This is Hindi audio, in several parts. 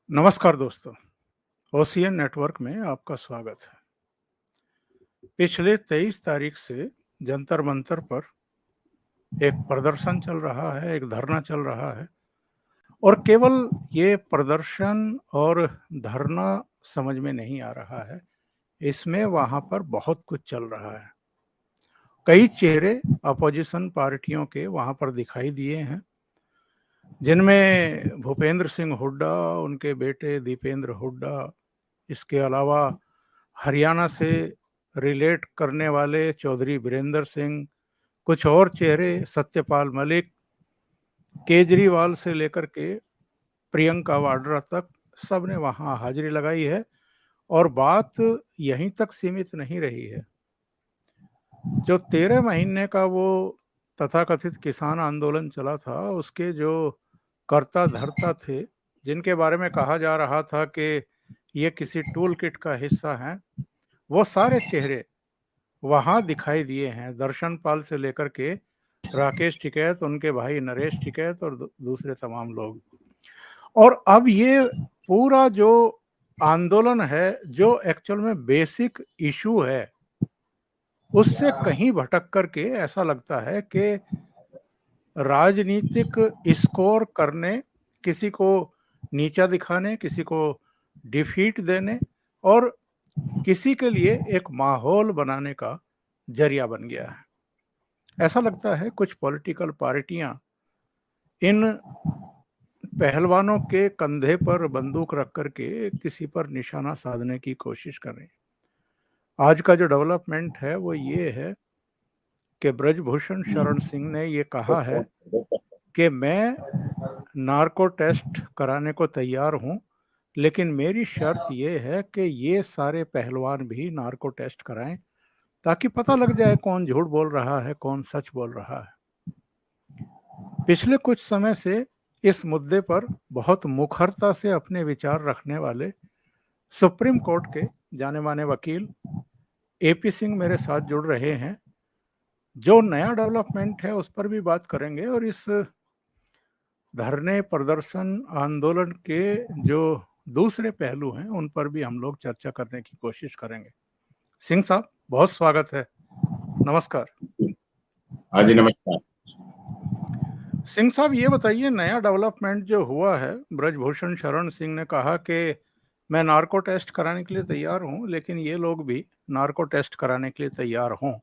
नमस्कार दोस्तों, ओशियन नेटवर्क में आपका स्वागत है। पिछले 23 तारीख से जंतर मंतर पर एक प्रदर्शन चल रहा है, एक धरना चल रहा है और केवल ये प्रदर्शन और धरना समझ में नहीं आ रहा है, इसमें वहाँ पर बहुत कुछ चल रहा है। कई चेहरे अपोजिशन पार्टियों के वहाँ पर दिखाई दिए हैं, जिनमें भूपेंद्र सिंह हुड्डा, उनके बेटे दीपेंद्र हुड्डा, इसके अलावा हरियाणा से रिलेट करने वाले चौधरी बीरेंद्र सिंह, कुछ और चेहरे सत्यपाल मलिक, केजरीवाल से लेकर के प्रियंका वाड्रा तक सबने वहां हाजिरी लगाई है। और बात यहीं तक सीमित नहीं रही है। जो 13 महीने का वो तथाकथित किसान आंदोलन चला था, उसके जो कर्ता धर्ता थे, जिनके बारे में कहा जा रहा था कि ये किसी टूल किट का हिस्सा हैं, वो सारे चेहरे वहां दिखाई दिए हैं। दर्शन पाल से लेकर के राकेश टिकैत, उनके भाई नरेश टिकैत और दूसरे तमाम लोग। और अब ये पूरा जो आंदोलन है, जो एक्चुअल में बेसिक इशू है, उससे कहीं भटक करके ऐसा लगता है कि राजनीतिक स्कोर करने, किसी को नीचा दिखाने, किसी को डिफीट देने और किसी के लिए एक माहौल बनाने का जरिया बन गया है। ऐसा लगता है कुछ पॉलिटिकल पार्टियां इन पहलवानों के कंधे पर बंदूक रख करके किसी पर निशाना साधने की कोशिश कर रही हैं। आज का जो डेवलपमेंट है वो ये है कि ब्रजभूषण शरण सिंह ने ये कहा है कि मैं नार्को टेस्ट कराने को तैयार हूं, लेकिन मेरी शर्त ये है कि ये सारे पहलवान भी नार्को टेस्ट कराएं, ताकि पता लग जाए कौन झूठ बोल रहा है, कौन सच बोल रहा है। पिछले कुछ समय से इस मुद्दे पर बहुत मुखरता से अपने विचार रखने वाले सुप्रीम कोर्ट के जाने माने वकील एपी सिंह मेरे साथ जुड़ रहे हैं। जो नया डेवलपमेंट है उस पर भी बात करेंगे और इस धरने, प्रदर्शन, आंदोलन के जो दूसरे पहलू हैं उन पर भी हम लोग चर्चा करने की कोशिश करेंगे। सिंह साहब, बहुत स्वागत है। नमस्कार। हाँ जी, नमस्कार। सिंह साहब, ये बताइए, नया डेवलपमेंट जो हुआ है, ब्रजभूषण शरण सिंह ने कहा कि मैं नार्को टेस्ट कराने के लिए तैयार हूं, लेकिन ये लोग भी नार्को टेस्ट कराने के लिए तैयार हों।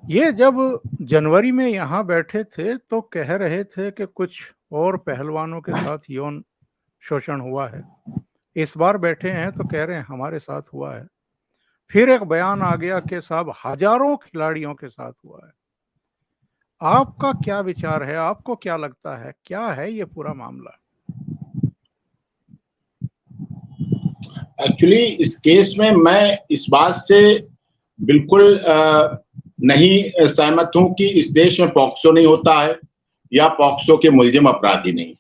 ये जब जनवरी में यहाँ बैठे थे तो कह रहे थे कि कुछ और पहलवानों के साथ यौन शोषण हुआ है। इस बार बैठे हैं तो कह रहे हैं हमारे साथ हुआ है। फिर एक बयान आ गया कि साहब हजारों खिलाड़ियों के साथ हुआ है। आपका क्या विचार है? आपको क्या लगता है, क्या है ये पूरा मामला? एक्चुअली इस केस में मैं इस बात से बिल्कुल नहीं सहमत हूं कि इस देश में पॉक्सो नहीं होता है या पॉक्सो के मुलजिम अपराधी नहीं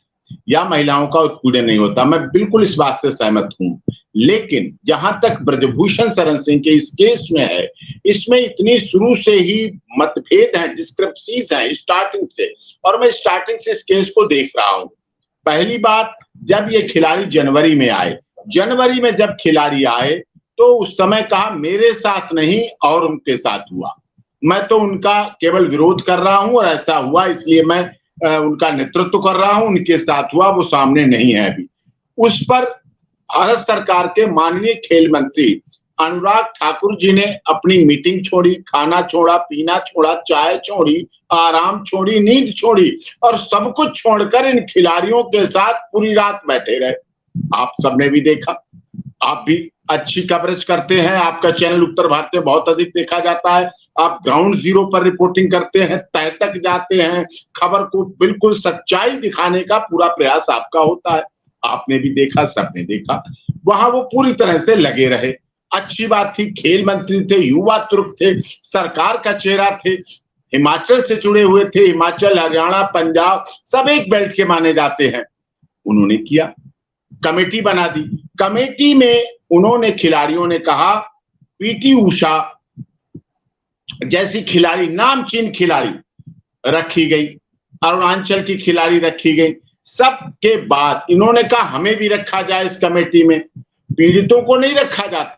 या महिलाओं का उत्पीड़न नहीं होता। मैं बिल्कुल इस बात से सहमत हूं। लेकिन जहां तक ब्रजभूषण शरण सिंह के इस केस में है, इसमें इतनी शुरू से ही मतभेद हैं, डिस्क्रिपेंसीज हैं स्टार्टिंग से, और मैं स्टार्टिंग से इस केस को देख रहा हूं। पहली बात, जब ये खिलाड़ी जनवरी में आए, जनवरी में जब खिलाड़ी आए तो उस समय कहा मेरे साथ नहीं और उनके साथ हुआ। मैं तो उनका केवल विरोध कर रहा हूं और ऐसा हुआ इसलिए मैं उनका नेतृत्व कर रहा हूं, उनके साथ हुआ, वो सामने नहीं है अभी। उस पर भारत सरकार के माननीय खेल मंत्री अनुराग ठाकुर जी ने अपनी मीटिंग छोड़ी, खाना छोड़ा, पीना छोड़ा, चाय छोड़ी, आराम छोड़ी, नींद छोड़ी और सब कुछ छोड़कर इन खिलाड़ियों के साथ पूरी रात बैठे रहे। आप सबने भी देखा, आप भी अच्छी कवरेज करते हैं, आपका चैनल उत्तर भारतीय बहुत अधिक देखा जाता है। आप ग्राउंड जीरो पर रिपोर्टिंग करते हैं, तह तक जाते हैं, खबर को बिल्कुल सच्चाई दिखाने का पूरा प्रयास आपका होता है। आपने भी देखा, सबने देखा, वहां वो पूरी तरह से लगे रहे। अच्छी बात थी, खेल मंत्री थे, युवा तुर्क थे, सरकार का चेहरा थे, हिमाचल से जुड़े हुए थे, हिमाचल, हरियाणा, पंजाब सब एक बेल्ट के माने जाते हैं। उन्होंने किया, कमेटी बना दी। कमेटी में उन्होंने, खिलाड़ियों ने कहा, पीटी उषा जैसी खिलाड़ी, नामचीन खिलाड़ी रखी गई, अरुणाचल की खिलाड़ी रखी गई, सबके बाद इन्होंने कहा हमें भी रखा जाए इस कमेटी में, पीड़ितों को नहीं रखा जाता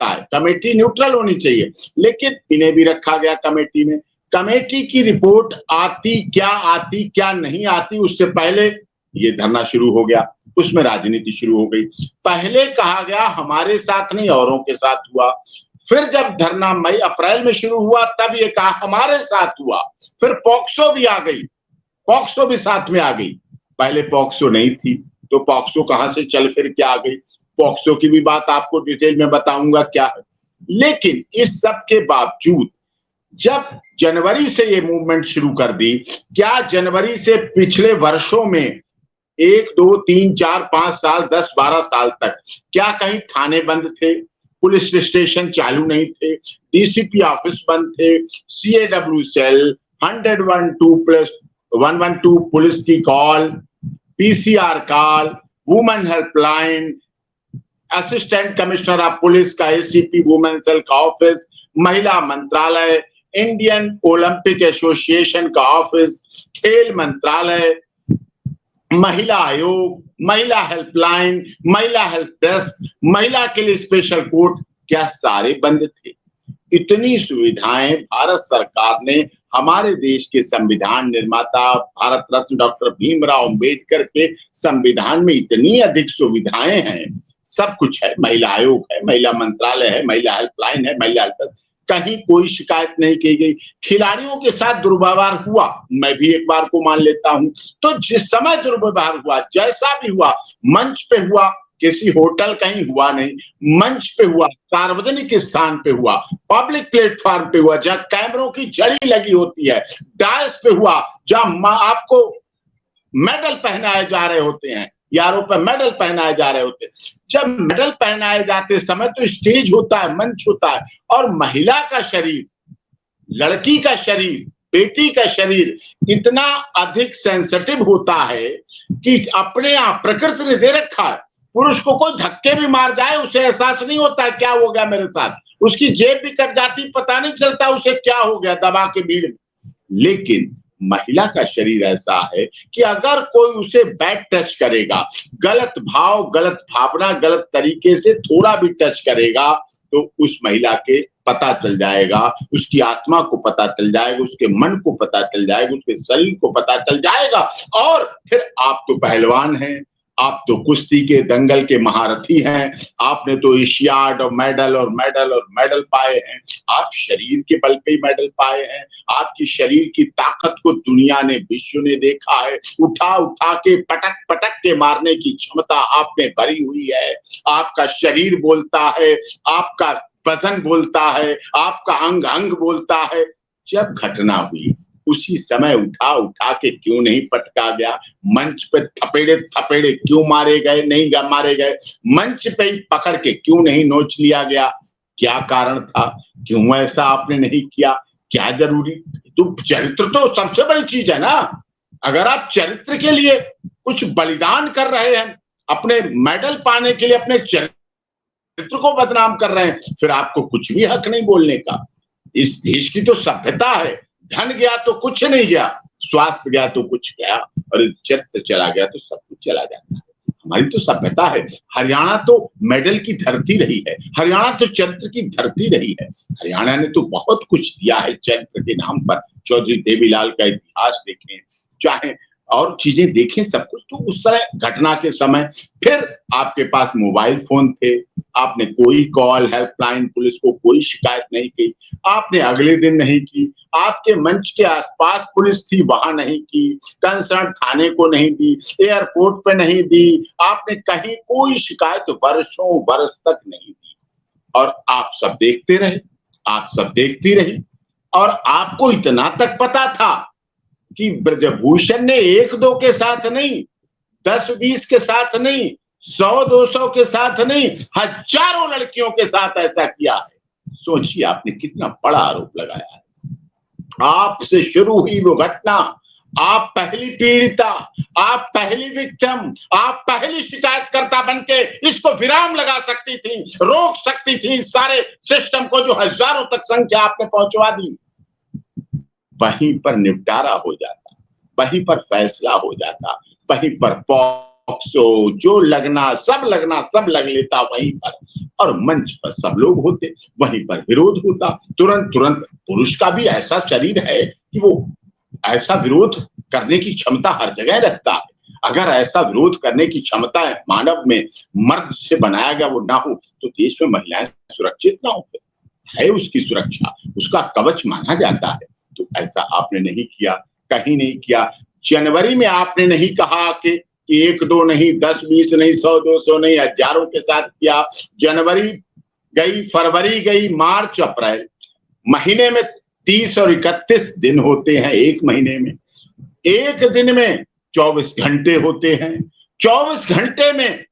है, कमेटी न्यूट्रल होनी चाहिए, लेकिन इन्हें भी रखा गया कमेटी में। कमेटी की रिपोर्ट आती क्या नहीं आती, उससे पहले ये धरना शुरू हो गया, उसमें राजनीति शुरू हो गई। पहले कहा गया हमारे साथ नहीं औरों के साथ हुआ, फिर जब धरना मई अप्रैल में शुरू हुआ तब ये कहा हमारे साथ हुआ, फिर पॉक्सो भी आ गई, पॉक्सो भी साथ में आ गई। पहले पॉक्सो नहीं थी तो पॉक्सो कहां से चल फिर क्या आ गई, पॉक्सो की भी बात आपको डिटेल में बताऊंगा क्या है। लेकिन इस सब के बावजूद जब जनवरी से ये मूवमेंट शुरू कर दी, क्या जनवरी से पिछले वर्षों में 1, 2, 3, 4, 5 साल 10, 12 साल तक क्या कहीं थाने बंद थे, पुलिस स्टेशन चालू नहीं थे, डीसीपी ऑफिस बंद थे, CAW सेल, 112 पुलिस की call, PCR call, women helpline, assistant commissioner of police का ACP वुमेन सेल का ऑफिस, महिला मंत्रालय, इंडियन ओलंपिक एसोसिएशन का ऑफिस, खेल मंत्रालय, महिला आयोग, महिला हेल्पलाइन, महिला हेल्प डेस्क, महिला के लिए स्पेशल कोर्ट, क्या सारे बंद थे? इतनी सुविधाएं भारत सरकार ने हमारे देश के संविधान निर्माता भारत रत्न डॉक्टर भीमराव अंबेडकर के संविधान में इतनी अधिक सुविधाएं हैं, सब कुछ है, महिला आयोग है, महिला मंत्रालय है, महिला हेल्पलाइन है, महिला हेल्प, कहीं कोई शिकायत नहीं की गई। खिलाड़ियों के साथ दुर्व्यवहार हुआ, मैं भी एक बार को मान लेता हूं, तो जिस समय दुर्व्यवहार हुआ, जैसा भी हुआ, मंच पे हुआ, किसी होटल कहीं हुआ नहीं, मंच पे हुआ, सार्वजनिक स्थान पे हुआ, पब्लिक प्लेटफॉर्म पे हुआ, जहां कैमरों की जड़ी लगी होती है, डायस पे हुआ, जहां आपको मेडल पहनाए जा रहे होते हैं, यारों पर मेडल पहनाए जा रहे होते हैं। जब मेडल पहनाए जाते समय तो स्टेज होता है, मंच होता है, और महिला का शरीर, लड़की का शरीर, बेटी का शरीर इतना अधिक सेंसिटिव होता है कि अपने आप प्रकृति ने दे रखा है, पुरुष को कोई धक्के भी मार जाए उसे एहसास नहीं होता है क्या हो गया मेरे साथ, उसकी जेब भी कट जाती पता नहीं चलता उसे क्या हो गया दबा के भीड़ में। लेकिन महिला का शरीर ऐसा है कि अगर कोई उसे बैड टच करेगा, गलत भाव, गलत भावना, गलत तरीके से थोड़ा भी टच करेगा तो उस महिला के पता चल जाएगा, उसकी आत्मा को पता चल जाएगा, उसके मन को पता चल जाएगा, उसके शरीर को पता चल जाएगा। और फिर आप तो पहलवान हैं, आप तो कुश्ती के दंगल के महारथी हैं, आपने तो एशियाड और मेडल पाए हैं, आप शरीर के बल पे ही मेडल पाए हैं, आपकी शरीर की ताकत को दुनिया ने, विश्व ने देखा है, उठा उठा के पटक पटक के मारने की क्षमता आप में भरी हुई है, आपका शरीर बोलता है, आपका वजन बोलता है, आपका अंग अंग बोलता है। जब घटना हुई उसी समय उठा उठा के क्यों नहीं पटका गया, मंच पे थपेड़े थपेड़े क्यों मारे गए, नहीं मारे गए, मंच पे ही पकड़ के क्यों नहीं नोच लिया गया, क्या कारण था, क्यों ऐसा आपने नहीं किया, क्या जरूरी? तो चरित्र तो सबसे बड़ी चीज है ना। अगर आप चरित्र के लिए कुछ बलिदान कर रहे हैं, अपने मेडल पाने के लिए अपने चरित्र को बदनाम कर रहे हैं, फिर आपको कुछ भी हक नहीं बोलने का। इस देश की तो सभ्यता है, धन गया तो कुछ नहीं गया, स्वास्थ्य गया तो कुछ गया, और चरित्र चला गया तो सब कुछ चला जाता है। हमारी तो सभ्यता है। हरियाणा तो मेडल की धरती रही है, हरियाणा तो चरित्र की धरती रही है, हरियाणा ने तो बहुत कुछ दिया है चरित्र के नाम पर। चौधरी देवीलाल का इतिहास देखें, चाहे और चीजें देखें, सब कुछ। तो उस तरह घटना के समय फिर आपके पास मोबाइल फोन थे, आपने कोई कॉल हेल्पलाइन पुलिस को कोई शिकायत नहीं की, आपने अगले दिन नहीं की, आपके मंच के आसपास पुलिस थी वहां नहीं की, कंसर्न थाने को नहीं दी, एयरपोर्ट पे नहीं दी, आपने कहीं कोई शिकायत वर्षों वर्ष तक नहीं दी। और आप सब देखते रहे, आप सब देखती रही, और आपको इतना तक पता था कि ब्रजभूषण ने 1-2 के साथ नहीं, 10-20 के साथ नहीं, 100-200 के साथ नहीं, हजारों लड़कियों के साथ ऐसा किया है। सोचिए आपने कितना बड़ा आरोप लगाया है। आपसे शुरू हुई वो घटना, आप पहली पीड़िता, आप पहली विक्टिम, आप पहली शिकायतकर्ता बनके इसको विराम लगा सकती थी, रोक सकती थी इस सारे सिस्टम को जो हजारों तक संख्या आपने पहुंचवा दी। वहीं पर निपटारा हो जाता, वहीं पर फैसला हो जाता, वहीं पर पॉक्सो जो लगना सब लग लेता वहीं पर, और मंच पर सब लोग होते, वहीं पर विरोध होता तुरंत। पुरुष का भी ऐसा शरीर है कि वो ऐसा विरोध करने की क्षमता हर जगह रखता है। अगर ऐसा विरोध करने की क्षमता मानव में मर्द से बनाया गया वो ना हो तो देश में महिलाएं सुरक्षित ना हो, है उसकी सुरक्षा, उसका कवच माना जाता है। तो ऐसा आपने नहीं किया, कहीं नहीं किया। जनवरी में आपने नहीं कहा कि 1-2 नहीं, 10-20 नहीं, 100-200 नहीं, हजारों के साथ किया। जनवरी गई, फरवरी गई, मार्च, अप्रैल, महीने में 30 और 31 दिन होते हैं एक महीने में। एक दिन में 24 घंटे होते हैं, 24 घंटे में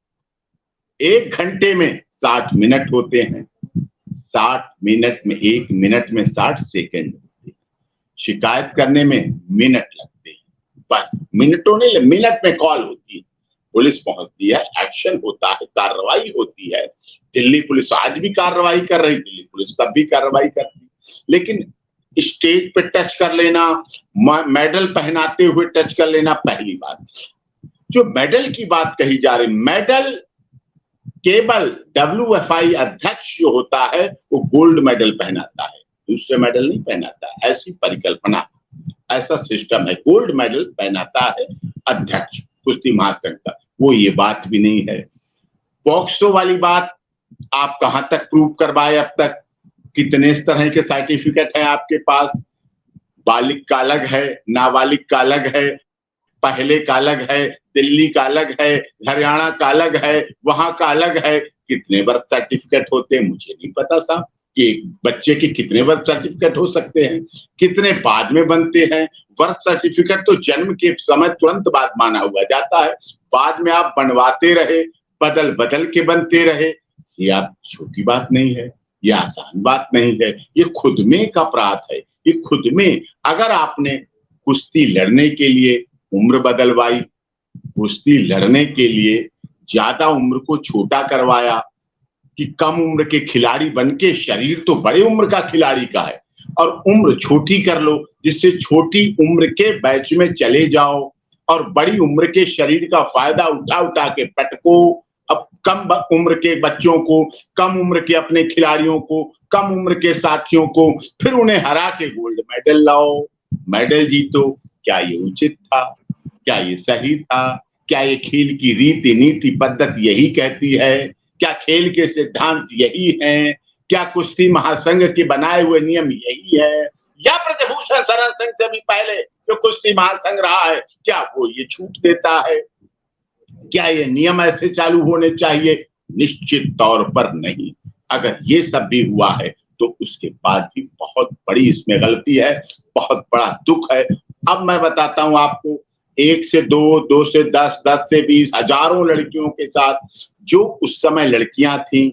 1 घंटे में 60 मिनट होते हैं, 60 मिनट में 1 मिनट में 60 सेकंड होते हैं। शिकायत करने में मिनट लगते हैं, बस मिनटों नहीं, मिनट में कॉल होती है, पुलिस पहुंचती है, एक्शन होता है, कार्रवाई होती है। दिल्ली पुलिस आज भी कार्रवाई कर रही, दिल्ली पुलिस तब भी कार्रवाई करती, लेकिन स्टेज पे टच कर लेना, मेडल पहनाते हुए टच कर लेना, पहली बात। जो मेडल की बात कही जा रही, मेडल केवल WFI अध्यक्ष जो होता है वो गोल्ड मेडल पहनाता है, दूसरे मेडल नहीं पहनाता। ऐसी परिकल्पना, ऐसा सिस्टम है, गोल्ड मेडल पहनाता है अध्यक्ष कुश्ती महासंघ का, वो ये बात भी नहीं है। पॉक्सो वाली बात आप कहां तक प्रूव करवाए अब तक? कितने इस तरह के सर्टिफिकेट हैं आपके पास? बालिग का अलग है, नाबालिग का अलग है, पहले का अलग है, दिल्ली का अलग है, हरियाणा का अलग है, वहां का अलग है। कितने बर्थ सर्टिफिकेट होते हैं मुझे नहीं पता साहब, कि एक बच्चे के कितने बर्थ सर्टिफिकेट हो सकते हैं, कितने बाद में बनते हैं। बर्थ सर्टिफिकेट तो जन्म के समय तुरंत बाद माना हुआ जाता है, बाद में आप बनवाते रहे, बदल बदल के बनते रहे। ये आप छोटी बात नहीं है, ये आसान बात नहीं है, ये खुद में एक अपराध है। ये खुद में, अगर आपने कुश्ती लड़ने के लिए उम्र बदलवाई, कुश्ती लड़ने के लिए ज्यादा उम्र को छोटा करवाया, कि कम उम्र के खिलाड़ी बनके, शरीर तो बड़े उम्र का खिलाड़ी का है, और उम्र छोटी कर लो जिससे छोटी उम्र के बैच में चले जाओ और बड़ी उम्र के शरीर का फायदा उठा उठा के पटको। अब कम उम्र के बच्चों को, कम उम्र के अपने खिलाड़ियों को, कम उम्र के साथियों को, फिर उन्हें हरा के गोल्ड मेडल लाओ, मेडल जीतो। क्या ये उचित था? क्या ये सही था? क्या ये खेल की रीति नीति पद्धति यही कहती है? क्या खेल के सिद्धांत यही हैं? क्या कुश्ती महासंघ के बनाए हुए नियम यही है? या ब्रजभूषण शरण सिंह से भी पहले जो कुश्ती महासंघ रहा है, क्या वो ये छूट देता है? क्या ये नियम ऐसे चालू होने चाहिए? निश्चित तौर पर नहीं। अगर ये सब भी हुआ है तो उसके बाद भी बहुत बड़ी इसमें गलती है, बहुत बड़ा दुख है। अब मैं बताता हूं आपको, 1 से 2, 2 से 10, 10 से 20, हजारों लड़कियों के साथ जो उस समय लड़कियां थीं,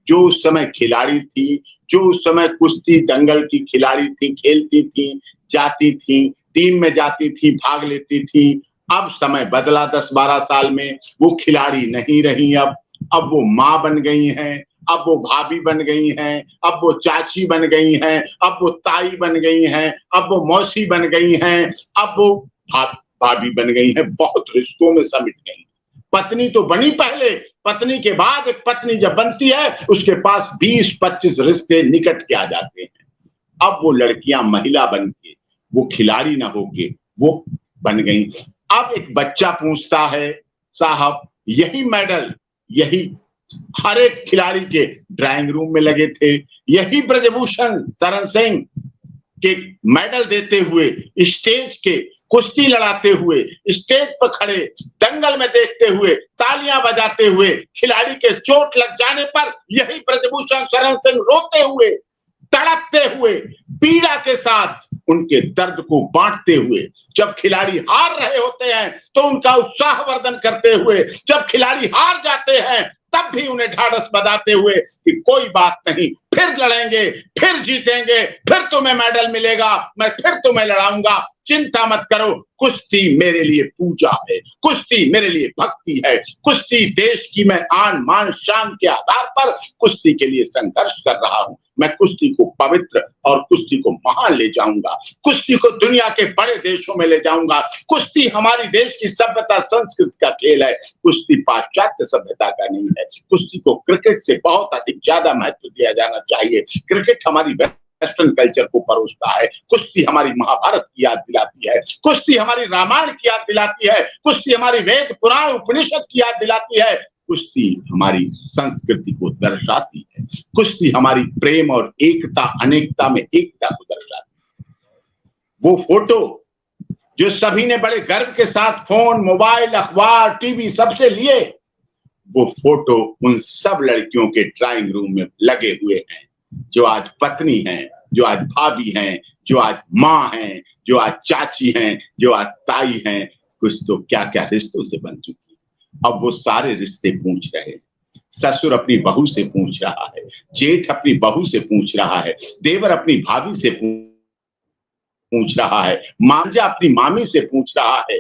जो उस समय खिलाड़ी थी, जो उस समय कुश्ती दंगल की खिलाड़ी थी, खेलती थी, जाती थी, टीम में जाती थी, भाग लेती थी। अब समय बदला 10-12 साल में, वो खिलाड़ी नहीं रही। अब वो माँ बन गई हैं, अब वो भाभी बन गई हैं, अब वो चाची बन गई हैं, अब वो ताई बन गई हैं, अब वो मौसी बन गई हैं, अब वो भाभी बन गई हैं, बहुत रिश्तों में समिट गई। पत्नी तो बनी पहले, पत्नी के बाद एक पत्नी जब बनती है उसके पास 20-25 रिश्ते निकट के आ जाते हैं। अब वो लड़कियां महिला बन के, वो खिलाड़ी ना होके वो बन गई। अब एक बच्चा पूछता है, साहब यही मेडल, यही हर एक खिलाड़ी के ड्राइंग रूम में लगे थे, यही ब्रजभूषण शरण सिंह के मेडल देते हुए, स्टेज के कुश्ती लड़ाते हुए, स्टेज पर खड़े दंगल में देखते हुए, तालियां बजाते हुए, खिलाड़ी के चोट लग जाने पर यही ब्रजभूषण शरण सिंह रोते हुए, तड़पते हुए, पीड़ा के साथ उनके दर्द को बांटते हुए, जब खिलाड़ी हार रहे होते हैं तो उनका उत्साहवर्धन करते हुए, जब खिलाड़ी हार जाते हैं तब भी उन्हें ढाढ़स बंधाते हुए कि कोई बात नहीं, फिर लड़ेंगे, फिर जीतेंगे, फिर तुम्हें मेडल मिलेगा, मैं फिर तुम्हें लड़ाऊंगा, चिंता मत करो। कुश्ती मेरे लिए पूजा है, कुश्ती मेरे लिए भक्ति है, कुश्ती देश की मैं आन मान शान के आधार पर कुश्ती के लिए संघर्ष कर रहा हूं। मैं कुश्ती को पवित्र और कुश्ती को महान ले जाऊंगा, कुश्ती को दुनिया के बड़े देशों में ले जाऊंगा। कुश्ती हमारी देश की सभ्यता संस्कृति का खेल है, कुश्ती पाश्चात्य सभ्यता का नहीं है। कुश्ती को क्रिकेट से बहुत अधिक ज्यादा महत्व दिया जाना चाहिए। क्रिकेट हमारी वेस्टर्न कल्चर को परोसता है, कुश्ती हमारी महाभारत की याद दिलाती है, कुश्ती हमारी रामायण की याद दिलाती है, कुश्ती हमारी वेद पुराण उपनिषद की याद दिलाती है, कुश्ती हमारी संस्कृति को दर्शाती है, कुश्ती हमारी प्रेम और एकता अनेकता में एकता को दर्शाती है। वो फोटो जो सभी ने बड़े गर्व के साथ फोन, मोबाइल, अखबार, टीवी सबसे लिए, वो फोटो उन सब लड़कियों के ड्राइंग रूम में लगे हुए हैं जो आज पत्नी हैं, जो आज भाभी हैं, जो आज माँ हैं, जो आज चाची हैं, जो आज ताई हैं। कुछ तो क्या क्या रिश्तों से बन चुकी। अब वो सारे रिश्ते पूछ रहे हैं। ससुर अपनी बहू से पूछ रहा है, जेठ अपनी बहू से पूछ रहा है, देवर अपनी भाभी से पूछ रहा है, मांझा अपनी मामी से पूछ रहा है,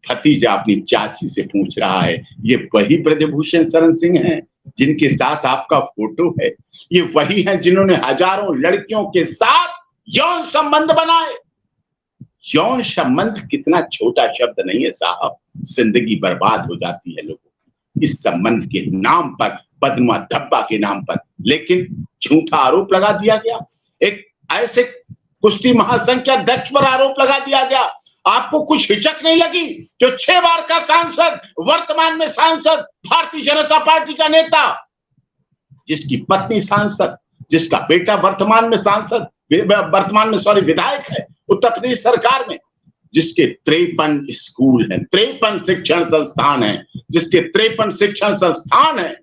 भतीजा अपनी चाची से पूछ रहा है। ये वही ब्रजभूषण शरण सिंह हैं जिनके साथ आपका फोटो है, ये वही हैं जिन्होंने हजारों लड़कियों के साथ यौन संबंध बनाए। यौन संबंध कितना छोटा शब्द नहीं है साहब, जिंदगी बर्बाद हो जाती है लोगों की इस संबंध के नाम पर, बदनुमा धब्बा के नाम पर। लेकिन झूठा आरोप लगा दिया गया, एक ऐसे कुश्ती महासंघ के अध्यक्ष पर आरोप लगा दिया गया। आपको कुछ हिचक नहीं लगी? जो 6 बार का सांसद, वर्तमान में सांसद, भारतीय जनता पार्टी का नेता, जिसकी पत्नी सांसद, जिसका बेटा वर्तमान में सांसद, विधायक है उत्तर प्रदेश सरकार में, जिसके 53 स्कूल हैं, 53 शिक्षण संस्थान हैं, जिसके 53 शिक्षण संस्थान हैं,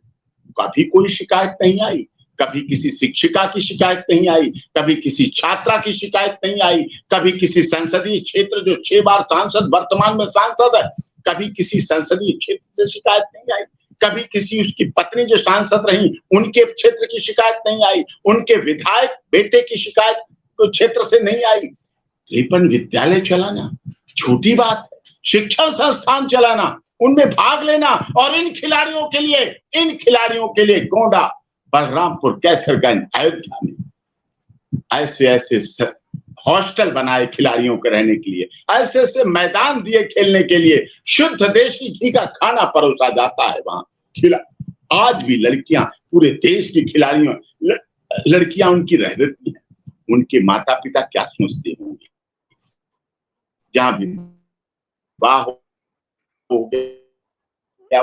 कभी कोई शिकायत नहीं आई, कभी किसी शिक्षिका की शिकायत नहीं आई, कभी किसी छात्रा की शिकायत नहीं आई, कभी किसी संसदीय क्षेत्र जो 6 बार सांसद वर्तमान में सांसद है, कभी किसी संसदीय क्षेत्र से शिकायत नहीं आई, कभी किसी उसकी पत्नी जो सांसद रही उनके क्षेत्र की शिकायत नहीं आई, उनके विधायक बेटे की शिकायत तो क्षेत्र से नहीं आई। 53 विद्यालय चलाना छोटी बात है, शिक्षण संस्थान चलाना, उनमें भाग लेना, और इन खिलाड़ियों के लिए गोंडा, बलरामपुर, कैसरगंज, अयोध्या में ऐसे हॉस्टल बनाए खिलाड़ियों के रहने के लिए, ऐसे ऐसे मैदान दिए खेलने के लिए, शुद्ध देशी घी का खाना परोसा जाता है वहां। आज भी लड़कियां, पूरे देश की खिलाड़ियों लड़कियां उनकी रह रहती हैं। उनके माता पिता क्या सोचते होंगे? जहां भी वाह हो गया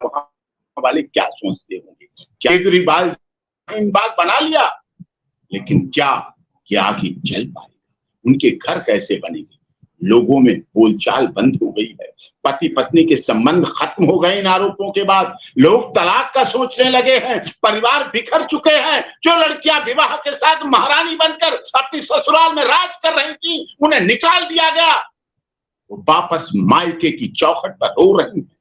वहां वाले क्या सोचते होंगे? क्या बाग बना लिया, लेकिन क्या आगे चल पाएगा? उनके घर कैसे बनेंगे? लोगों में बोलचाल बंद हो गई है, पति पत्नी के संबंध खत्म हो गए इन आरोपों के बाद। लोग तलाक का सोचने लगे हैं, परिवार बिखर चुके हैं। जो लड़कियां विवाह के साथ महारानी बनकर अपनी ससुराल में राज कर रही थी, उन्हें निकाल दिया गया। वो वापस मायके की चौखट पर रो रही हैं,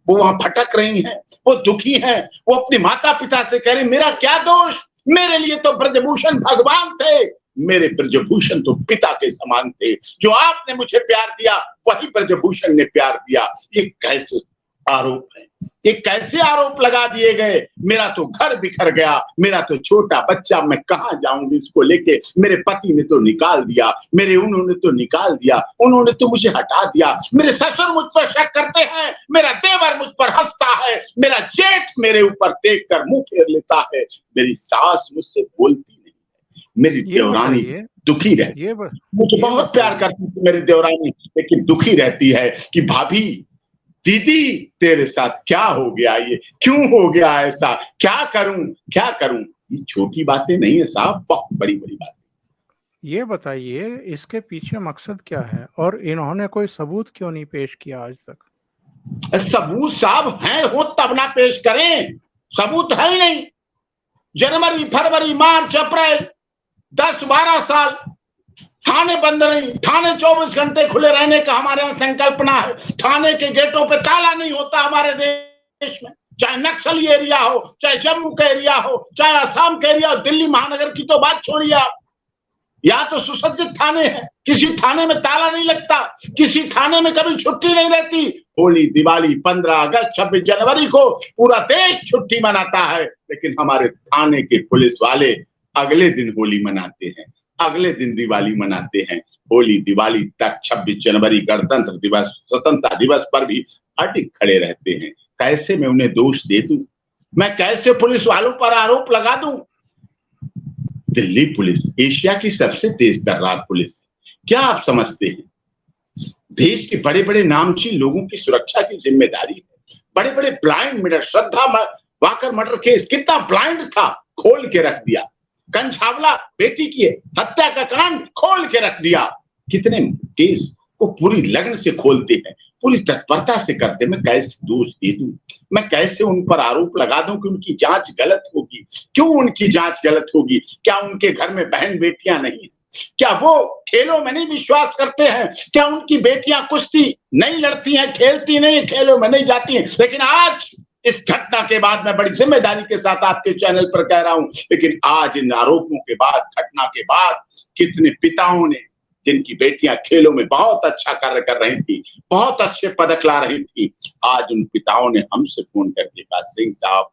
वो वहां भटक रही हैं, वो दुखी हैं, वो अपने माता पिता से कह रही मेरा क्या दोष, मेरे लिए तो ब्रजभूषण भगवान थे, मेरे ब्रजभूषण तो पिता के समान थे, जो आपने मुझे प्यार दिया वही ब्रजभूषण ने प्यार दिया। ये कैसे आरोप है? ये कैसे आरोप लगा दिए गए? मेरा तो घर बिखर गया, मेरा तो छोटा बच्चा, मैं कहां जाऊंगी इसको लेके? मेरे पति ने तो निकाल दिया, उन्होंने तो निकाल दिया, उन्होंने तो मुझे हटा दिया, मेरे ससुर मुझ पर शक करते हैं, मेरा देवर मुझ पर हंसता है, मेरा जेठ मेरे ऊपर देख कर मुंह फेर लेता है, मेरी सास मुझसे बोलती नहीं है, मेरी देवरानी दुखी रहती है। मुझे बहुत प्यार करती थी मेरी देवरानी, लेकिन दुखी रहती है कि भाभी, दीदी, तेरे साथ क्या हो गया, ये क्यों हो गया ऐसा, क्या करूं? ये छोटी बातें नहीं है साहब, बहुत बड़ी बड़ी बात। ये बताइए इसके पीछे मकसद क्या है, और इन्होंने कोई सबूत क्यों नहीं पेश किया आज तक? सबूत साहब हैं हो तब ना पेश करें, सबूत है ही नहीं। जनवरी, फरवरी, मार्च, अप्रैल, 10-12 साल थाने बंद नहीं, थाने 24 घंटे खुले रहने का हमारे यहाँ संकल्पना है। थाने के गेटों पे ताला नहीं होता हमारे देश में, चाहे नक्सली एरिया हो, चाहे जम्मू का एरिया हो, चाहे असम का एरिया हो, दिल्ली महानगर की तो बात छोड़िए आप। यहाँ तो सुसज्जित थाने हैं, किसी थाने में ताला नहीं लगता, किसी थाने में कभी छुट्टी नहीं रहती। होली, दिवाली, 15 अगस्त, 26 जनवरी को पूरा देश छुट्टी मनाता है, लेकिन हमारे थाने के पुलिस वाले अगले दिन होली मनाते हैं, अगले दिन दिवाली मनाते हैं। होली, दिवाली तक 26 जनवरी, गणतंत्र दिवस, स्वतंत्रता दिवस पर भी अडिग खड़े रहते हैं। कैसे मैं उन्हें दोष दे दूं? मैं कैसे पुलिस वालों पर आरोप लगा दूं? दिल्ली पुलिस एशिया की सबसे तेज तर्रार पुलिस है। क्या आप समझते हैं? देश के बड़े बड़े नामचीन लोगों की सुरक्षा की जिम्मेदारी है। बड़े बड़े ब्लाइंड मर्डर, श्रद्धा वाकर मर्डर केस कितना ब्लाइंड था, खोल के रख दिया। कंछावला बेटी की हत्या का कांड खोल के रख दिया। कितने केस को पूरी लगन से खोलते हैं, पूरी तत्परता से करते। मैं कैसे दोष दे दूं? मैं कैसे उन पर आरोप लगा दूं कि उनकी जांच गलत होगी? क्यों उनकी जांच गलत होगी? क्या उनके घर में बहन बेटियां नहीं है? क्या वो खेलों में नहीं विश्वास करते हैं? क्या उनकी बेटियां कुश्ती नहीं लड़ती हैं, खेलती नहीं, खेलों में नहीं जाती हैं? लेकिन आज इस घटना के बाद मैं बड़ी जिम्मेदारी के साथ आपके चैनल पर कह रहा हूं, लेकिन आज इन आरोपों के बाद, घटना के बाद, कितने पिताओं ने, जिनकी बेटियां खेलों में बहुत अच्छा कार्य कर रही थी, बहुत अच्छे पदक ला रही थी, आज उन पिताओं ने हमसे फोन करके कहा, सिंह साहब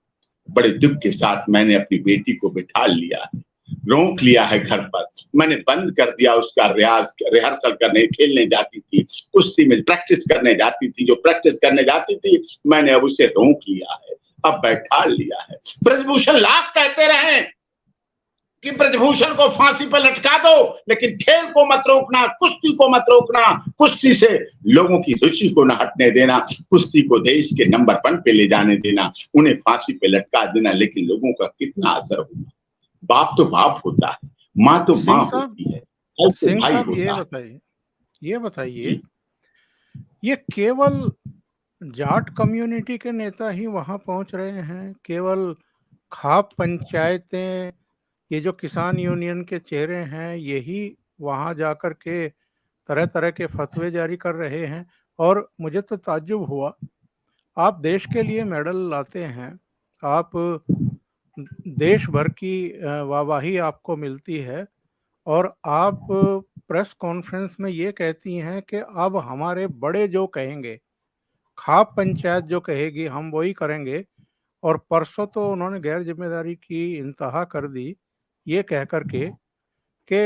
बड़े दुख के साथ मैंने अपनी बेटी को बिठा लिया है, रोक लिया है घर पर, मैंने बंद कर दिया उसका रिहर्सल करने, खेलने जाती थी, कुश्ती में प्रैक्टिस करने जाती थी, जो प्रैक्टिस करने जाती थी मैंने अब उसे रोक लिया है, अब बैठा लिया है। ब्रजभूषण लाख कहते रहे कि ब्रजभूषण को फांसी पर लटका दो, लेकिन खेल को मत रोकना, कुश्ती को मत रोकना, कुश्ती से लोगों की रुचि को न हटने देना, कुश्ती को देश के नंबर 1 पे ले जाने देना, उन्हें फांसी पे लटका देना। लेकिन लोगों का कितना असर होगा? बाप तो बाप होता है, माँ तो माँ होती है, सिंह साहब ये बताइए, ये केवल जाट कम्युनिटी के नेता ही वहां पहुंच रहे हैं? केवल खाप पंचायतें, ये जो किसान यूनियन के चेहरे हैं, यही वहां जाकर के तरह तरह के फतवे जारी कर रहे हैं? और मुझे तो ताज्जुब हुआ, आप देश के लिए मेडल लाते हैं, आप देश भर की वाहवाही आपको मिलती है, और आप प्रेस कॉन्फ्रेंस में ये कहती हैं कि अब हमारे बड़े जो कहेंगे, खाप पंचायत जो कहेगी हम वही करेंगे। और परसों तो उन्होंने गैर जिम्मेदारी की इंतहा कर दी, ये कह करके कि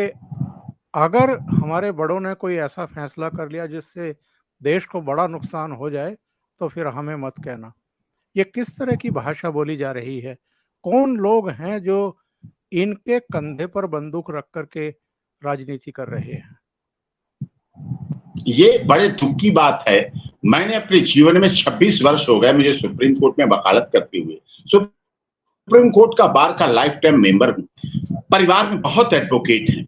अगर हमारे बड़ों ने कोई ऐसा फैसला कर लिया जिससे देश को बड़ा नुकसान हो जाए तो फिर हमें मत कहना। ये किस तरह की भाषा बोली जा रही है? कौन लोग हैं जो इनके कंधे पर बंदूक रख करके राजनीति कर रहे हैं? ये बड़े दुख की बात है। मैंने अपने जीवन में 26 वर्ष हो गए मुझे सुप्रीम कोर्ट में वकालत करते हुए। सुप्रीम कोर्ट का बार का लाइफ टाइम मेंबर हूं। परिवार में बहुत एडवोकेट हैं।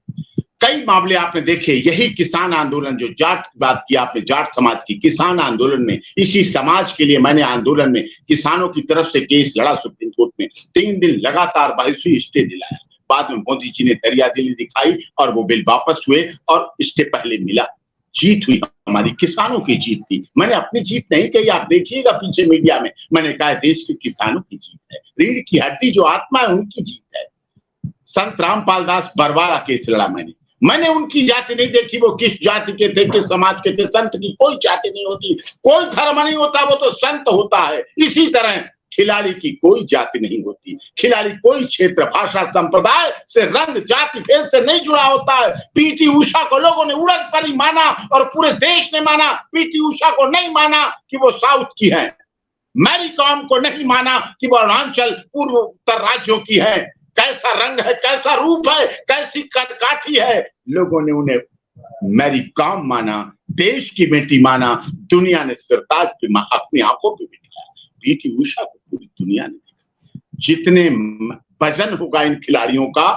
कई मामले आपने देखे, यही किसान आंदोलन, जो जाट की बात की आपने, जाट समाज की, किसान आंदोलन में, इसी समाज के लिए मैंने आंदोलन में किसानों की तरफ से केस लड़ा सुप्रीम कोर्ट में। 3 दिन लगातार बहस हुई, स्टे दिलाया। बाद में मोदी जी ने दरियादिली दिखाई और वो बिल वापस हुए और स्टे पहले मिला। जीत हुई, हमारी किसानों की जीत थी। मैंने अपनी जीत नहीं कही, आप देखिएगा पीछे मीडिया में, मैंने कहा देश के किसानों की जीत है, रीढ़ की हड्डी जो आत्मा है उनकी जीत है। संत रामपाल दास बरवाला केस लड़ा मैंने उनकी जाति नहीं देखी, वो किस जाति के थे, किस समाज के थे। संत की कोई जाति नहीं होती, कोई धर्म नहीं होता, वो तो संत होता है। इसी तरह खिलाड़ी की कोई जाति नहीं होती, खिलाड़ी कोई क्षेत्र, भाषा, संप्रदाय से, रंग, जाति भेद से नहीं जुड़ा होता है। पीटी उषा को लोगों ने उड़द परी माना और पूरे देश ने माना। पीटी उषा को नहीं माना कि वो साउथ की है, मैरी कॉम को नहीं माना कि वो अरुणाचल पूर्व उत्तर राज्यों की है। कैसा रंग है, कैसा रूप है, कैसी कदकाठी है। लोगों ने उन्हें मैरी कॉम माना, देश की बेटी माना। दुनिया ने सिरताज पे अपनी आंखों पे बिठाया। पीटी उषा को पूरी दुनिया ने देखा। जितने वजन होगा इन खिलाड़ियों का,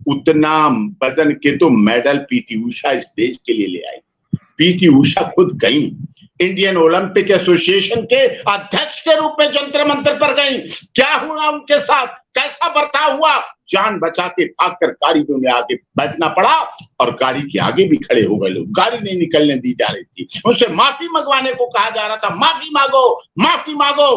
उतना वजन के तो मेडल पीटी उषा इस देश के लिए ले आई। पीटी उषा खुद गई, इंडियन ओलंपिक एसोसिएशन के अध्यक्ष के रूप में जंतर मंतर पर गई। क्या हुआ उनके साथ, कैसा बर्ताव हुआ? जान बचा के भागकर गाड़ी में आगे बैठना पड़ा और गाड़ी के आगे भी खड़े हो गए लोग। गाड़ी नहीं निकलने दी जा रही थी, उनसे माफी मंगवाने को कहा जा रहा था। माफी मांगो, माफी मांगो।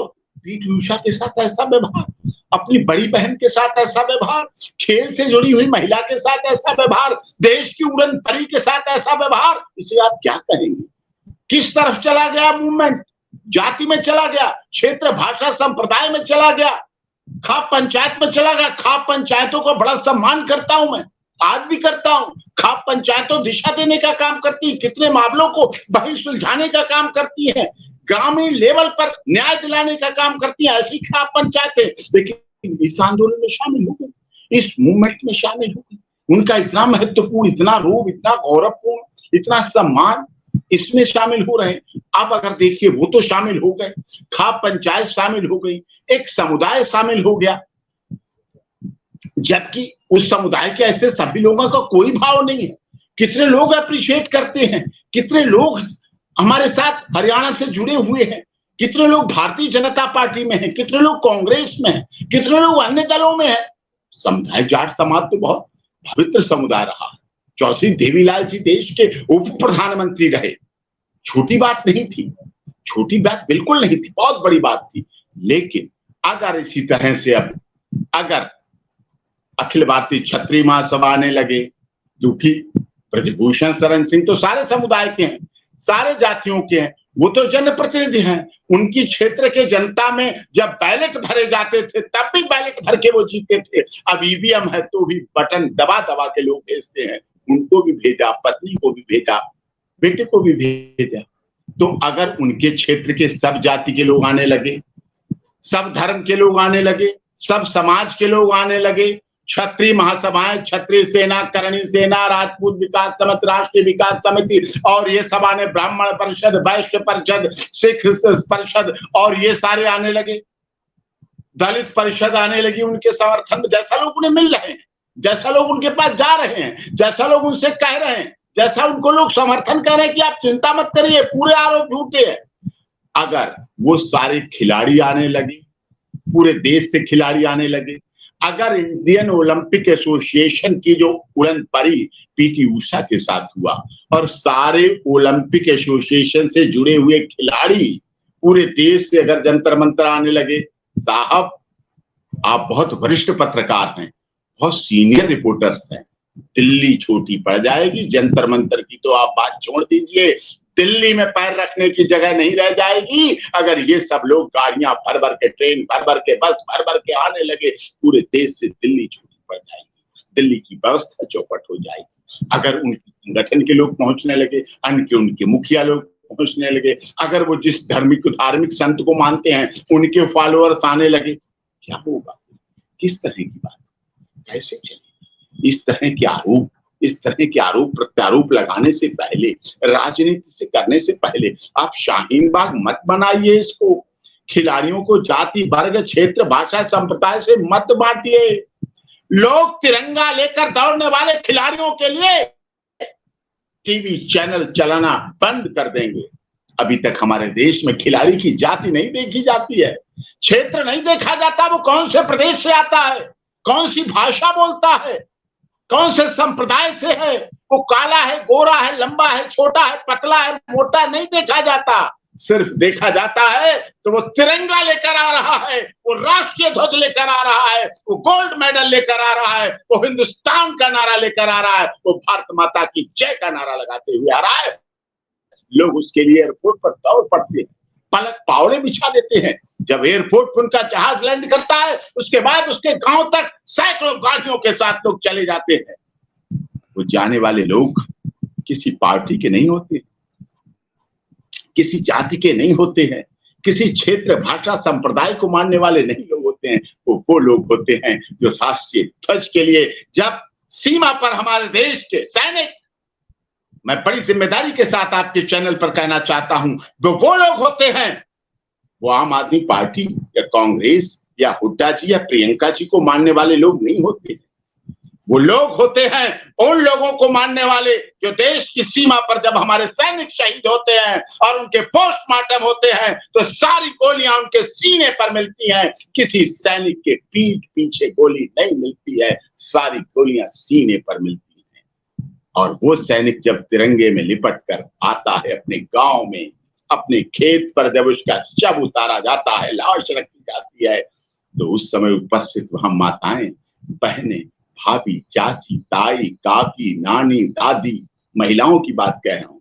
पीटी उषा के साथ ऐसा व्यवहार, अपनी बड़ी बहन के साथ ऐसा व्यवहार, खेल से जुड़ी हुई महिला के साथ ऐसा व्यवहार, देश की उड़न परी के साथ ऐसा व्यवहार, इसे आप क्या कहेंगे? किस तरफ चला गया मूवमेंट? जाति में चला गया, क्षेत्र भाषा संप्रदाय में चला गया, खाप पंचायत में चला गया। खाप पंचायतों का बड़ा सम्मान करता हूं मैं, आज भी करता हूं। खाप पंचायतों दिशा देने का काम करती है, कितने मामलों को वही सुलझाने का काम करती है, ग्रामीण लेवल पर न्याय दिलाने का काम करती है, ऐसी खाप पंचायतें। लेकिन इस आंदोलन में शामिल हो गई, इस मूवमेंट में शामिल हो गई, उनका इतना महत्वपूर्ण, इतना रूप, इतना गौरवपूर्ण, इतना सम्मान इसमें शामिल हो रहे हैं। अब अगर देखिए, वो तो शामिल हो गए, खाप पंचायत शामिल हो गई, एक समुदाय शामिल हो गया, जबकि उस समुदाय के ऐसे सभी लोगों का कोई भाव नहीं है। कितने लोग अप्रिशिएट करते हैं, कितने लोग हमारे साथ हरियाणा से जुड़े हुए हैं, कितने लोग भारतीय जनता पार्टी में हैं, कितने लोग कांग्रेस में हैं, कितने लोग अन्य दलों में हैं। समुदाय जाट समाज तो बहुत पवित्र समुदाय रहा। चौधरी देवीलाल जी देश के उप प्रधानमंत्री रहे, छोटी बात नहीं थी, छोटी बात बिल्कुल नहीं थी, बहुत बड़ी बात थी। लेकिन अगर इसी तरह से अब अगर अखिल भारतीय क्षत्रिय महासभा आने लगे, क्योंकि ब्रजभूषण शरण सिंह तो सारे समुदाय के हैं, सारे जातियों के हैं, वो तो जनप्रतिनिधि हैं, उनकी क्षेत्र के जनता में जब बैलेट भरे जाते थे तब भी बैलेट भर के वो जीते थे। अब ईवीएम है तो भी बटन दबा दबा के लोग भेजते हैं, उनको भी भेजा, पत्नी को भी भेजा, बेटे को भी भेजा। तो अगर उनके क्षेत्र के सब जाति के लोग आने लगे, सब धर्म के लोग आने लगे, सब समाज के लोग आने लगे, क्षत्रिय महासभाएं, क्षत्रिय सेना, करणी सेना, राजपूत विकास समिति, राष्ट्रीय विकास समिति और ये सब आने, ब्राह्मण परिषद, वैश्य परिषद, सिख परिषद और ये सारे आने लगे, दलित परिषद आने लगी उनके समर्थन में। जैसा लोग उन्हें मिल रहे हैं, जैसा लोग उनके पास जा रहे हैं, जैसा लोग उनसे कह रहे हैं, जैसा उनको लोग समर्थन कर रहे हैं कि आप चिंता मत करिए, पूरे आरोप झूठे हैं, अगर वो सारे खिलाड़ी आने लगे, पूरे देश से खिलाड़ी आने लगे, अगर इंडियन ओलंपिक एसोसिएशन की जो उड़न परी पीटी उषा के साथ हुआ और सारे ओलंपिक एसोसिएशन से जुड़े हुए खिलाड़ी पूरे देश से अगर जंतर मंतर आने लगे, साहब आप बहुत वरिष्ठ पत्रकार हैं, बहुत सीनियर रिपोर्टर्स हैं, दिल्ली छोटी पड़ जाएगी, जंतर मंतर की तो आप बात छोड़ दीजिए, दिल्ली में पैर रखने की जगह नहीं रह जाएगी अगर ये सब लोग गाड़ियां भर भर के, ट्रेन भर भर के, बस भर भर के आने लगे। पूरे देश से दिल्ली छोटी पड़ जाएगी, दिल्ली की व्यवस्था चौपट हो जाएगी। अगर उनके संगठन के लोग पहुंचने लगे, उनके मुखिया लोग पहुंचने लगे, अगर वो जिस धार्मिक संत को मानते हैं उनके फॉलोअर्स आने लगे, क्या होगा? किस तरह की बात, कैसे चलेगी? इस तरह के आरोप प्रत्यारोप लगाने से पहले, राजनीति से करने से पहले आप शाहीन बाग मत बनाइए इसको, खिलाड़ियों को जाति, वर्ग, क्षेत्र, भाषा, संप्रदाय से मत बांटिए। लोग तिरंगा लेकर दौड़ने वाले खिलाड़ियों के लिए टीवी चैनल चलाना बंद कर देंगे। अभी तक हमारे देश में खिलाड़ी की जाति नहीं देखी जाती है, क्षेत्र नहीं देखा जाता, वो कौन से प्रदेश से आता है, कौन सी भाषा बोलता है, कौन से संप्रदाय से है, वो काला है, गोरा है, लंबा है, छोटा है, पतला है, मोटा, नहीं देखा जाता। सिर्फ देखा जाता है तो वो तिरंगा लेकर आ रहा है, वो राष्ट्रीय ध्वज लेकर आ रहा है, वो गोल्ड मेडल लेकर आ रहा है, वो हिंदुस्तान का नारा लेकर आ रहा है, वो भारत माता की जय का नारा लगाते हुए आ रहा है। लोग उसके लिए एयरपोर्ट पर दौड़ पड़ते हैं, पलक पावड़े बिछा देते हैं। जब एयरपोर्ट पर उनका जहाज लैंड करता है, उसके बाद उसके गांव तक सैकड़ों गाड़ियों के साथ लोग चले जाते हैं। वो जाने वाले लोग किसी पार्टी के नहीं होते, किसी जाति के नहीं होते हैं, किसी क्षेत्र, भाषा, संप्रदाय को मानने वाले नहीं लोग होते हैं। वो लोग होते हैं जो राष्ट्रीय ध्वज के लिए जब सीमा पर हमारे देश के सैनिक, मैं बड़ी जिम्मेदारी के साथ आपके चैनल पर कहना चाहता हूं, वो लोग होते हैं, वो आम आदमी पार्टी या कांग्रेस या हुड्डा जी या प्रियंका जी को मानने वाले लोग नहीं होते। वो लोग होते हैं उन लोगों को मानने वाले जो देश की सीमा पर जब हमारे सैनिक शहीद होते हैं और उनके पोस्टमार्टम होते हैं तो सारी गोलियां उनके सीने पर मिलती हैं, किसी सैनिक के पीठ पीछे गोली नहीं मिलती है, सारी गोलियां सीने पर मिलती हैं। और वो सैनिक जब तिरंगे में लिपट कर आता है अपने गांव में, अपने खेत पर जब उसका शव उतारा जाता है, लाश रखी जाती है, तो उस समय उपस्थित वहां माताएं, बहनें, भाभी, चाची, ताई, काकी, नानी, दादी, महिलाओं की बात कह रहा हूं।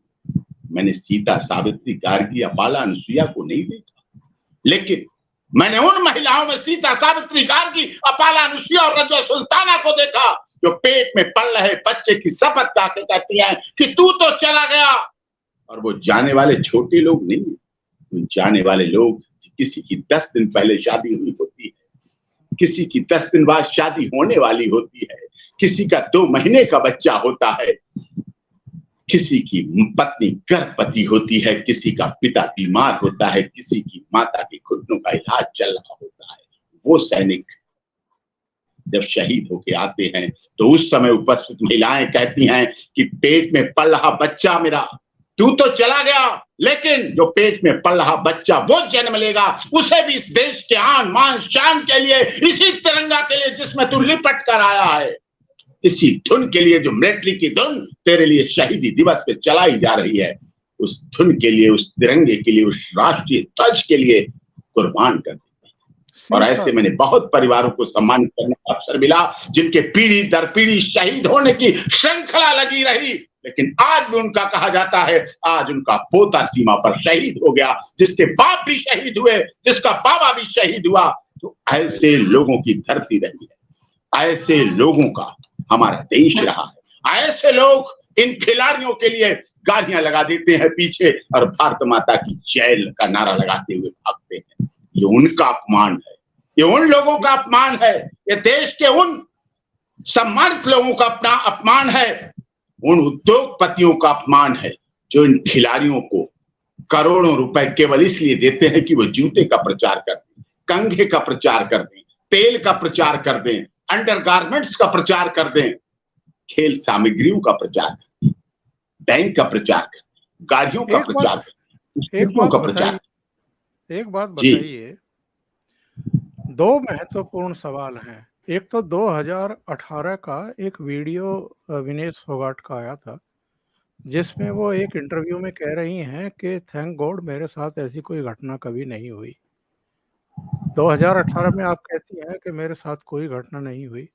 मैंने सीता, सावित्री, गार्गी, अपाला, अनुसुईया को नहीं देखा, लेकिन मैंने उन महिलाओं में सीता, सावित्री, गार्गी, अपाला, अनुसुईया और रजवा सुल्ताना को देखा जो पेट में पल रहे बच्चे की शपथ खाके कहती हैं कि तू तो चला गया। और वो जाने वाले छोटे लोग नहीं, वो जाने वाले लोग किसी की 10 दिन पहले शादी हुई होती है, किसी की 10 दिन बाद शादी होने वाली होती है, किसी का 2 महीने का बच्चा होता है, किसी की पत्नी गर्भवती होती है, किसी का पिता बीमार होता है, किसी की माता के घुटनों का इलाज चल रहा होता है। वो सैनिक जब शहीद होके आते हैं तो उस समय उपस्थित महिलाएं कहती हैं कि पेट में पल रहा बच्चा मेरा, तू तो चला गया, लेकिन जो पेट में पल रहा बच्चा वो जन्म लेगा, उसे भी इस देश के आन मान शान के लिए, इसी तिरंगा के लिए जिसमें तू लिपट कर आया है, इसी धुन के लिए जो मिलिट्री की धुन तेरे लिए शहीदी दिवस पे चलाई जा रही है, उस धुन के लिए, उस तिरंगे के लिए, उस राष्ट्रीय ध्वज के लिए कुर्बान कर देते हैं। और ऐसे मैंने बहुत परिवारों को सम्मानित करने का अवसर मिला जिनके पीढ़ी दर पीढ़ी शहीद होने की श्रृंखला लगी रही, लेकिन आज भी उनका कहा जाता है, आज उनका पोता सीमा पर शहीद हो गया, जिसके बाप भी शहीद हुए, जिसका बाबा भी शहीद हुआ। तो ऐसे लोगों की धरती रही है, ऐसे लोगों का हमारा देश रहा है। ऐसे लोग इन खिलाड़ियों के लिए गालियां लगा देते हैं पीछे और भारत माता की जय का नारा लगाते हुए भागते हैं। ये उनका अपमान है, ये उन लोगों का अपमान है, ये देश के उन सम्मानित लोगों का अपना अपमान है, उन उद्योगपतियों का अपमान है जो इन खिलाड़ियों को करोड़ों रुपए केवल इसलिए देते हैं कि वो जूते का प्रचार कर दें, कंघे का प्रचार कर दें, तेल का प्रचार कर दें, अंडरगारमेंट्स का प्रचार कर दें, खेल सामग्रियों का प्रचार कर दें, बैंक का प्रचार कर दें, गाड़ियों का प्रचार कर दें, एक बात बताइए, 2 महत्वपूर्ण सवाल हैं। एक तो 2018 का एक वीडियो विनेश फोगाट का आया था, जिसमें वो एक इंटरव्यू में कह रही हैं कि थैंक गॉड मेरे साथ ऐसी कोई घटना कभी नहीं हुई। 2018 में आप कहती हैं कि मेरे साथ कोई घटना नहीं हुई,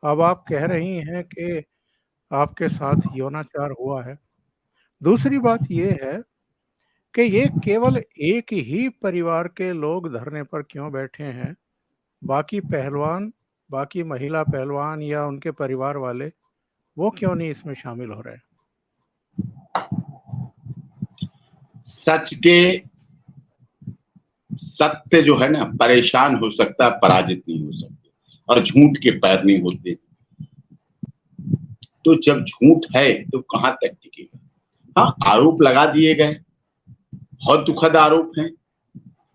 अब आप कह रही हैं कि आपके साथ यौनाचार हुआ है। दूसरी बात ये है कि ये केवल एक ही परिवार के लोग धरने पर क्यों बैठे हैं, बाकी पहलवान, बाकी महिला पहलवान या उनके परिवार वाले वो क्यों नहीं इसमें शामिल हो रहे हैं? सत्य जो है ना परेशान हो सकता है, पराजित नहीं हो सकते, और झूठ के पैर नहीं होते। तो जब झूठ है तो कहां तक टिकेगा? हाँ, आरोप लगा दिए गए, बहुत दुखद आरोप हैं।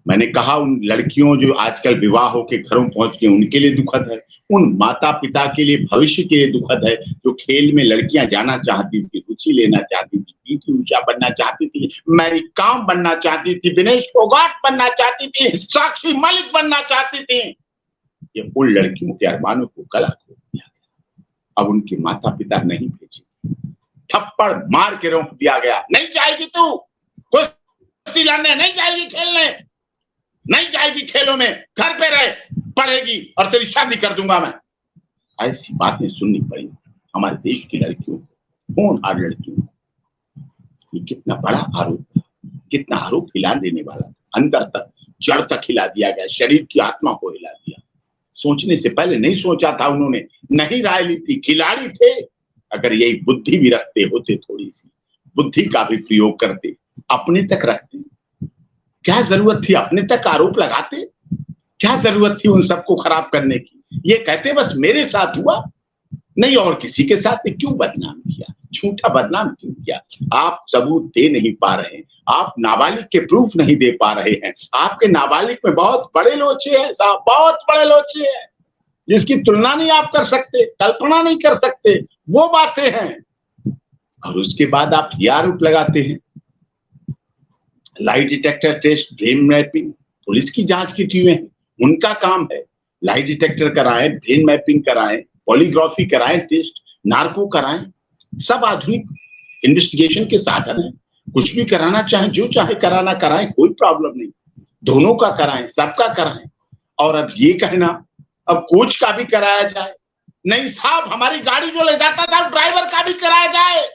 मैंने कहा उन लड़कियों जो आजकल विवाह होके घरों पहुंच गए उनके लिए दुखद है, उन माता पिता के लिए भविष्य के लिए दुखद है जो खेल में लड़कियां जाना चाहती थी, रुचि लेना चाहती थी, पीटी ऊषा बनना चाहती थी, मैरी कॉम बनना चाहती थी, विनेश फोगाट बनना चाहती थी, साक्षी मलिक बनना चाहती थी। ये उन लड़कियों के अरमानों को गला घोट दिया गया। अब उनके माता पिता नहीं भेजे, थप्पड़ मार के रोक दिया गया, नहीं जाएगी तू कुश्ती लड़ने, नहीं जाएगी खेलने, नहीं जाएगी खेलों में, घर पे रहे, पढ़ेगी और तेरी शादी कर दूंगा मैं। ऐसी बातें सुननी पड़ी हमारे देश की लड़कियों को, होनहार लड़कियों को। ये कितना बड़ा आरोप था, कितना आरोप हिला देने वाला, अंदर तक जड़ तक हिला दिया गया, शरीर की आत्मा को हिला दिया। सोचने से पहले नहीं सोचा था उन्होंने, नहीं राय ली थी, खिलाड़ी थे। अगर यही बुद्धि भी रखते होते, थोड़ी सी बुद्धि का भी प्रयोग करते, अपने तक रखते, क्या जरूरत थी अपने तक आरोप लगाते? क्या जरूरत थी उन सबको खराब करने की? ये कहते बस मेरे साथ हुआ, नहीं और किसी के साथ क्यों बदनाम किया, झूठा बदनाम क्यों किया? आप सबूत दे नहीं पा रहे हैं, आप नाबालिग के प्रूफ नहीं दे पा रहे हैं। आपके नाबालिग में बहुत बड़े लोचे हैं साहब, बहुत बड़े लोचे हैं, जिसकी तुलना नहीं आप कर सकते, कल्पना नहीं कर सकते, वो बातें हैं। और उसके बाद आप ये आरोप लगाते हैं। Lie detector test, brain mapping, police की जांच की टीमें, उनका काम है। लाई डिटेक्टर कराएं, ब्रेन मैपिंग कराएं, पॉलीग्राफी कराएं, टेस्ट, नार्को कराएं, सब आधुनिक इन्वेस्टिगेशन के साधन हैं। कुछ भी कराना चाहे, जो चाहे कराना कराएं, कोई प्रॉब्लम नहीं, दोनों का कराएं, सबका कराएं। और अब ये कहना अब कोच का भी कराया जाए, नहीं साहब हमारी गाड़ी जो ले जाता था ड्राइवर का भी कराया जाए,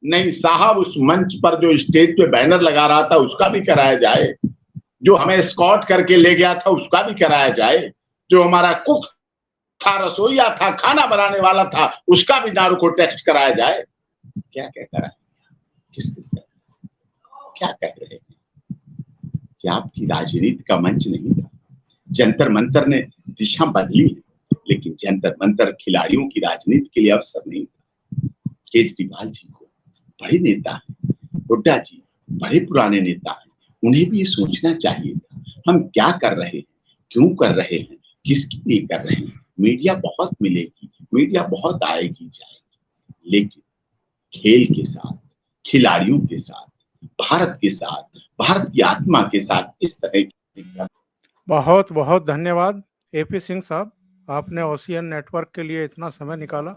नहीं साहब उस मंच पर जो स्टेज पे बैनर लगा रहा था उसका भी कराया जाए, जो हमें स्कॉट करके ले गया था उसका भी कराया जाए, जो हमारा कुक था, रसोईया था, खाना बनाने वाला था, उसका भी नार्को टेस्ट कराया जाए। क्या क्या कराए, किस किस का, क्या कह रहे हैं? क्या आपकी राजनीति का मंच नहीं था? जंतर मंतर ने दिशा बदली, लेकिन जंतर मंतर खिलाड़ियों की राजनीति के लिए अवसर नहीं था। केजरीवाल जी को बड़े नेता हैं, हुड्डा जी बड़े पुराने नेता हैं, उन्हें भी ये सोचना चाहिए था हम क्या कर रहे हैं, क्यों कर रहे हैं, किसके लिए कर रहे हैं। मीडिया बहुत मिलेगी, मीडिया बहुत आएगी जाएगी, लेकिन खेल के साथ, खिलाड़ियों के साथ, भारत के साथ, भारत की आत्मा के साथ इस तरह की। बहुत बहुत धन्यवाद एपी सिंह साहब, आपने ओशियन नेटवर्क के लिए इतना समय निकाला।